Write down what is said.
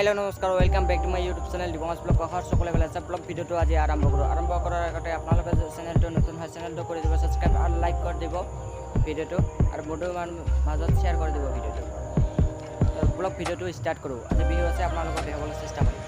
hello' নমস্কাৰ welcome back to my YouTube channel Dibangsha blog কখাৰ সকলে ভাল আছে ব্লগ ভিডিঅ'টো আজি আৰম্ভ কৰাৰ আগতে আপোনালোকে চেনেলটো নতুন হয় চেনেলটো কৰি দিব ছাবস্ক্ৰাইব আৰু লাইক কৰি দিব ভিডিঅ'টো আৰু বন্ধুৰ মাজত শ্বেয়াৰ কৰি দিব ভিডিঅ'টো ব্লগ ভিডিঅ'টো ষ্টাৰ্ট কৰোঁ আজি বিহু আছে আপোনালোকক দেখাবলৈ চেষ্টা কৰিম